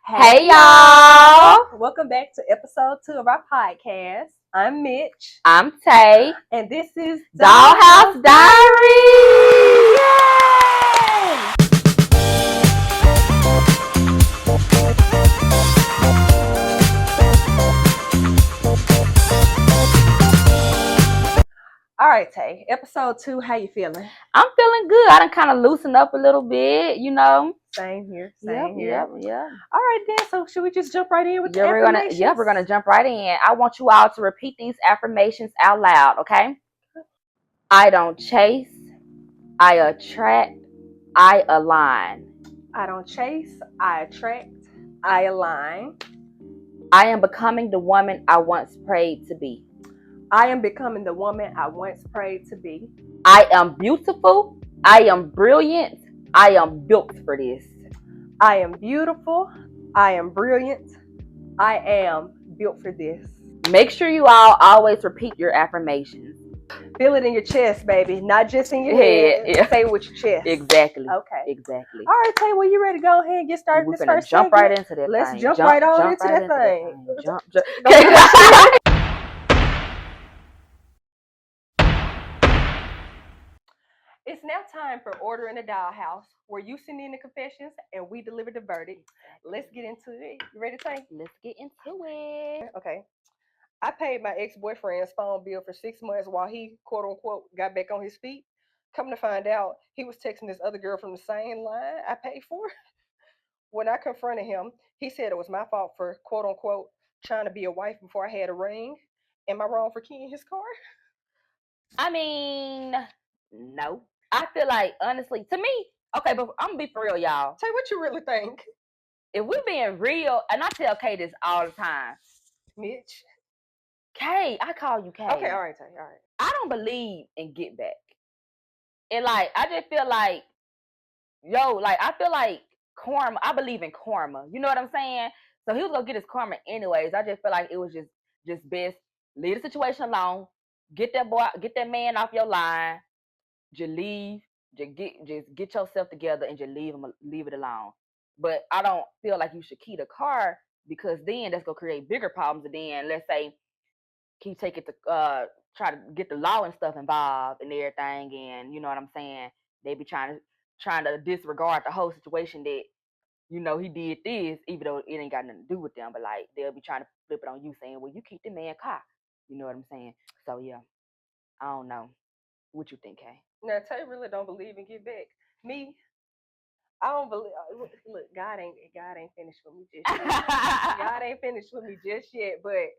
Hey y'all! Welcome back to episode 2 of our podcast. I'm Mitch. I'm Tay. And this is Dollhouse Diaries! Yay! All right, Tay. Episode 2, how you feeling? I'm feeling good. I done kind of loosened up a little bit, you know. Same here. Yep. All right, then. So should we just jump right in with the affirmations? We're gonna jump right in. I want you all to repeat these affirmations out loud, okay? I don't chase. I attract. I align. I don't chase. I attract. I align. I am becoming the woman I once prayed to be. I am becoming the woman I once prayed to be. I am beautiful. I am brilliant. I am built for this. I am beautiful. I am brilliant. I am built for this. Make sure you all always repeat your affirmations. Feel it in your chest, baby. Not just in your head. Yeah. Say it with your chest. Exactly. Okay. Exactly. All right, Tay, well, you ready to go ahead and get started We're this first jump segment? right into that Let's thing. jump right on into that thing. Jump. It's now time for Order in the Dollhouse, where you send in the confessions and we deliver the verdict. Let's get into it. You ready, Tay? Let's get into it. Okay. I paid my ex-boyfriend's phone bill for 6 months while he, quote unquote, got back on his feet. Come to find out, he was texting this other girl from the same line I paid for. When I confronted him, he said it was my fault for, quote unquote, trying to be a wife before I had a ring. Am I wrong for keying his car? I mean, no. I feel like, honestly, to me, okay, but I'm gonna be for real, y'all. Tay, what you really think? If we're being real, and I tell Kay this all the time, Mitch. Kay, I call you Kay. Okay, all right, Tay, all right. I don't believe in get back. And like, I just feel like, I feel like karma. I believe in karma. You know what I'm saying? So he was gonna get his karma anyways. I just feel like it was just best leave the situation alone. Get that man off your line. Just leave. Just get yourself together and just leave it alone. But I don't feel like you should key the car, because then that's gonna create bigger problems. And then let's say he take it to try to get the law and stuff involved and everything, and you know what I'm saying? They be trying to disregard the whole situation that, he did this, even though it ain't got nothing to do with them. But like, they'll be trying to flip it on you, saying, well, you keep the man car. You know what I'm saying? So yeah, I don't know. What you think, Kay? Now, Tay really don't believe in get back. Me, I don't believe. Look, God ain't finished with me just yet. God ain't finished with me just yet, but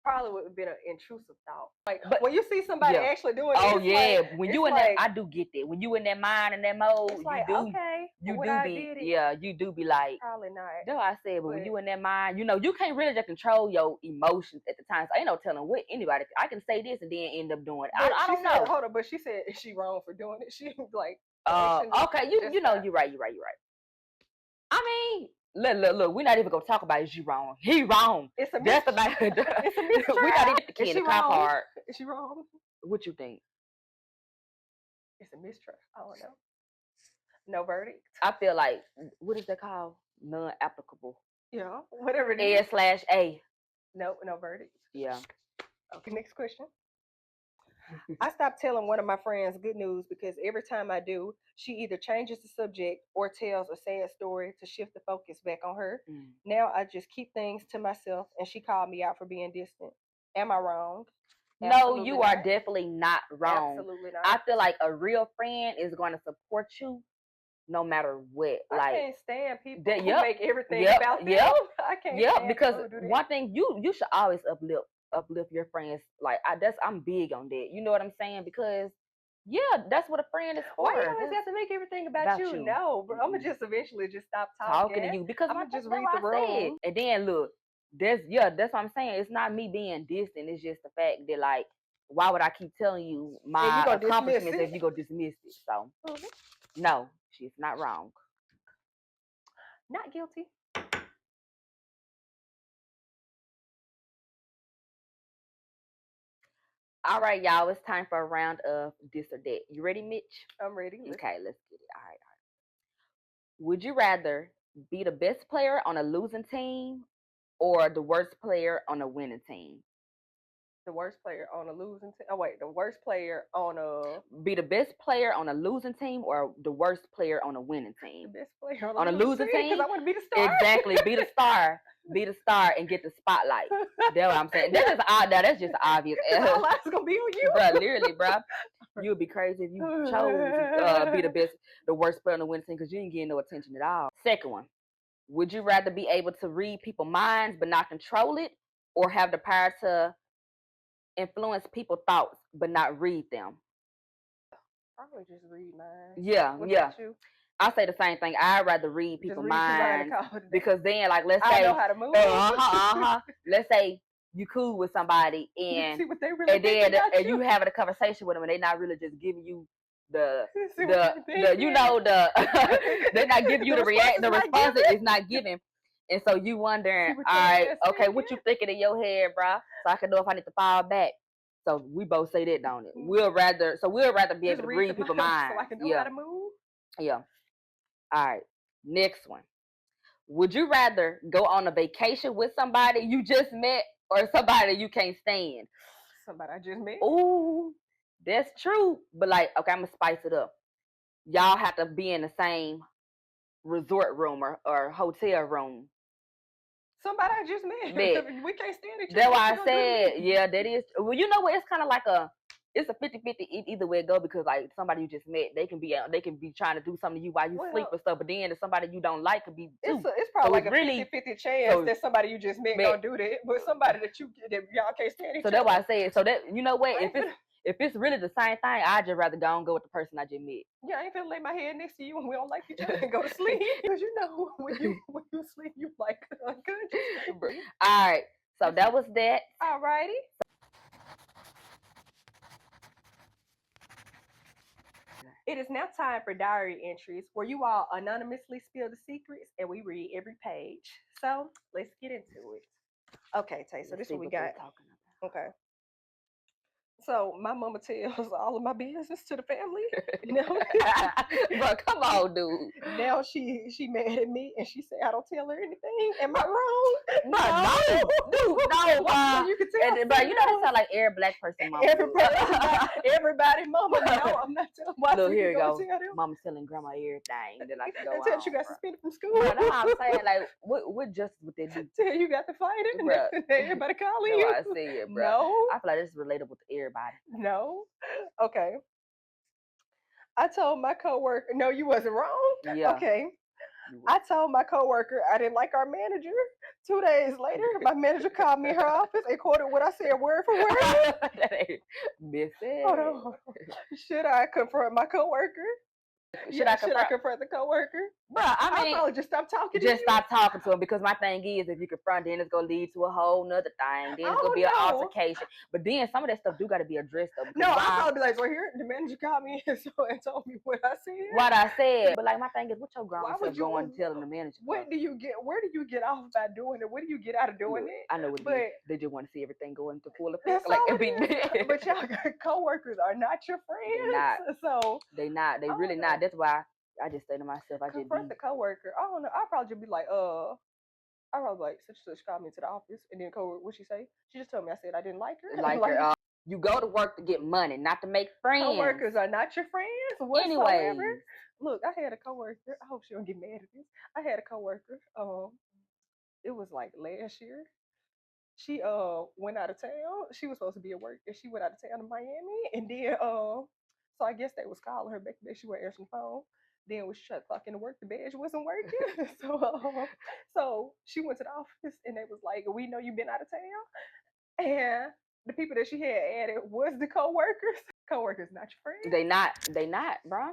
probably would have been an intrusive thought. Like, but when you see somebody actually doing it, when you in that, I do get that. When you in that mind and that mode, you do be like, probably not. That's what I said. But when you in that mind, you can't really just control your emotions at the time. So ain't no telling what anybody. I can say this and then end up doing it. I don't know. Hold on, but she said, is she wrong for doing it? She was like, okay, you're right. I mean, look, we're not even gonna talk about is you wrong. He wrong. It's a That's it's a mistrial. We not even the kid in the car part. Is she wrong? What you think? It's a mistrial. I don't know. No verdict. I feel like, what is that called? Non-applicable. Yeah, whatever it is. A/A. No verdict. Yeah. Okay, next question. I stopped telling one of my friends good news because every time I do, she either changes the subject or tells a sad story to shift the focus back on her. Now I just keep things to myself, and she called me out for being distant. Am I wrong? No, you are definitely not wrong. Absolutely not. I feel like a real friend is going to support you no matter what. I can't stand people who make everything about them. I can't stand because one thing you should always uplift your friends. Like I'm big on that. You know what I'm saying? Because that's what a friend is for. Why you always have to make everything about you? No, bro. I'm gonna just eventually just stop talking to you, because I'm gonna just read the room. And then look, that's what I'm saying. It's not me being distant. It's just the fact that, like, why would I keep telling you my accomplishments if you go dismiss it? So no, she's not wrong. Not guilty. All right, y'all. It's time for a round of this or that. You ready, Mitch? I'm ready. Okay, let's get it. All right. Would you rather Be the best player on a losing team or the worst player on a winning team? The worst player on a losing team. Oh wait, the worst player on a Be the best player on a losing team or the worst player on a winning the team? best player On a losing because team? I want to be the star. Exactly. Be the star. Be the star and get the spotlight. That's what I'm saying. That's just odd. That's just obvious. Because all eyes gonna be on you, Bruh, literally, bruh. You would be crazy if you chose be the worst player on the winning team because you ain't getting no attention at all. Second one. Would you rather be able to read people's minds but not control it, or have the power to influence people's thoughts but not read them? Probably just read mine. Yeah, What yeah. about you? I say the same thing. I'd rather read Just people's read because I minds gotta call it a day. because then, like, let's I say, know how to move. let's say you cool with somebody and See what they really and then think about and you having a conversation with them and they not really just giving you the See what they you know the they're not giving you the response the is not response given. is not given. And so you wondering, See what all your right, ass okay, what you thinking? thinking in your head, bruh? So I can know if I need to fall back. So we both say that, don't it? Mm. We'll rather be Just able to read the people's mind minds. so I can know Yeah, how to move. yeah. All right. Next one. Would you rather go on a vacation with somebody you just met or somebody you can't stand? Somebody I just met. Ooh, that's true. But like, okay, I'm gonna spice it up. Y'all have to be in the same resort room or hotel room. Somebody I just met. That, We can't stand each other. that's What why you I gonna do to said, me? yeah, that is. Well, you know what? It's kind of like it's a 50-50 either way it go because like somebody you just met, they can be trying to do something to you while you sleep Well, or stuff. But then if somebody you don't like could be too. it's probably So like it's a really 50-50 chance so that somebody you just met met. gonna do that, but somebody that y'all can't stand each So other. that's why I said. So that you know what? I ain't If it's really the same thing, I'd just rather go and go with the person I just met. Yeah, I ain't finna lay my head next to you when we don't like each other and go to sleep. Because you know when you sleep, you like unconscious. All right. So that was that. Alrighty. It is now time for diary entries where you all anonymously spill the secrets and we read every page. So let's get into it. Okay, Tay. So this is what we got. Okay. So my mama tells all of my business to the family. But come on, dude. Now she mad at me and she say I don't tell her anything. Am I wrong? No, dude, no. Well, you can tell. But you know that sound like every black person mama. Everybody mama. No, I'm not telling. Why Look, here you go. Tell them? Mama's telling grandma everything that I can go And tell on. you got Bro. suspended from school. Bro, that's what I'm saying. Like, what justice would they do? Tell you got to fight it, and Bruh. everybody calling That's you. what I said, bro. No, I feel like this is relatable to everybody. no. Okay. I told my coworker, no, you wasn't wrong. Yeah. Okay. I told my coworker I didn't like our manager. 2 days later, my manager called me in her office and quoted what I said word for word. That ain't missing. Hold on. Should I confront my coworker? Should I confront the coworker? Bro, I mean, I'll probably just stop talking to just you. stop talking to him because my thing is if you confront, then it's gonna lead to a whole nother thing. Then it's gonna be an altercation. But then some of that stuff do gotta be addressed though. No, I'll probably be like, well, here the manager called me and told me what I said. What I said. But like my thing is, what your grown self you going telling the manager? Where do you get off by doing it? What do you get out of doing it? I know what it is. They just want to see everything go into full effect. That's like but y'all coworkers are not your friends. They're not. So they not. They really not. That's why I just say to myself, I just confront the coworker. I don't know. I'll probably just be like, I probably like such called me to the office and then what she say? She just told me I said I didn't like her. Like her. You go to work to get money, not to make friends. Coworkers are not your friends whatsoever. Anyway, look, I had a coworker. I hope she don't get mad at this. I had a coworker. It was like last year. She went out of town. She was supposed to be at work, and she went out of town to Miami. And then so I guess they was calling her back there. She wasn't answering the phone. Then when she tried to clock into work, the badge wasn't working. So she went to the office, and they was like, "We know you've been out of town." And the people that she had added was the coworkers. Coworkers, not your friends. They not, bro.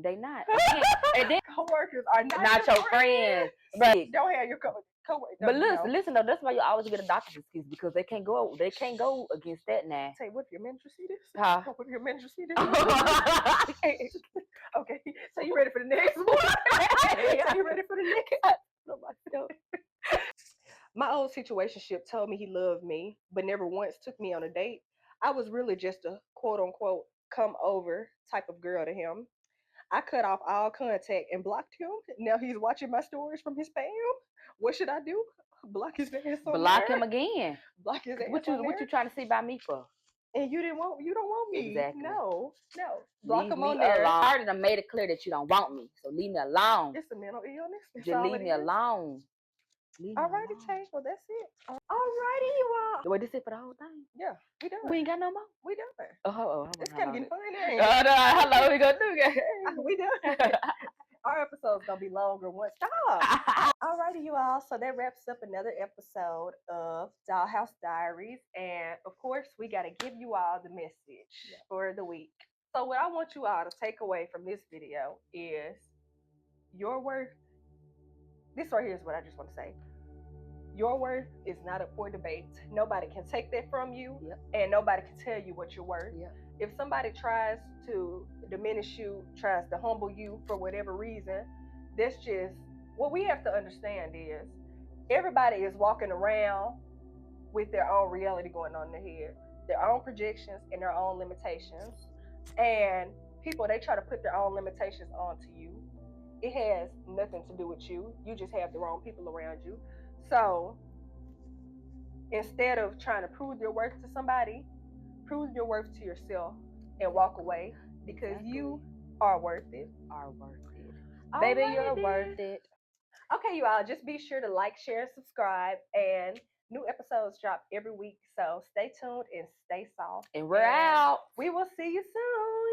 They not. And then coworkers are not your friends. But don't have your coworkers. But listen though, that's why you always get a doctor's excuse because they can't go against that now. Say, what if your manager see this? Huh? What if your manager see this? Okay, so you ready for the next one? So you ready for the next? My old situationship told me he loved me, but never once took me on a date. I was really just a quote unquote come over type of girl to him. I cut off all contact and blocked him. Now he's watching my stories from his spam. What should I do? Block his ass on Block there? him again. Block his ass What on you there? trying to see about me for? And you don't want me. Exactly. No. Block Leave him me on there. alone. I already done made it clear that you don't want me, so leave me alone. It's a mental illness. That's Just all leave it me is. alone. Leave me Alrighty, alone. Tay. Well, that's it. Alrighty, you all. Wait, this it for the whole thing? Yeah, we done. We ain't got no more. We done. It's kind of getting funny. Hello, we gonna do We done. Our episode's gonna be longer once. Stop. Alrighty, you all. So that wraps up another episode of Dollhouse Diaries, and of course, we gotta give you all the message for the week. So what I want you all to take away from this video is your worth. This right here is what I just want to say. Your worth is not up for debate. Nobody can take that from you, and nobody can tell you what you're worth. If somebody tries to diminish you, tries to humble you for whatever reason, that's just what we have to understand is everybody is walking around with their own reality going on in their head, their own projections and their own limitations. And people, they try to put their own limitations onto you. It has nothing to do with you. You just have the wrong people around you. So instead of trying to prove your worth to somebody, prove your worth to yourself and walk away, because you are worth it. Baby, you're worth it. Okay, you all, just be sure to like, share, and subscribe. And new episodes drop every week. So stay tuned and stay soft. And we're out. We will see you soon.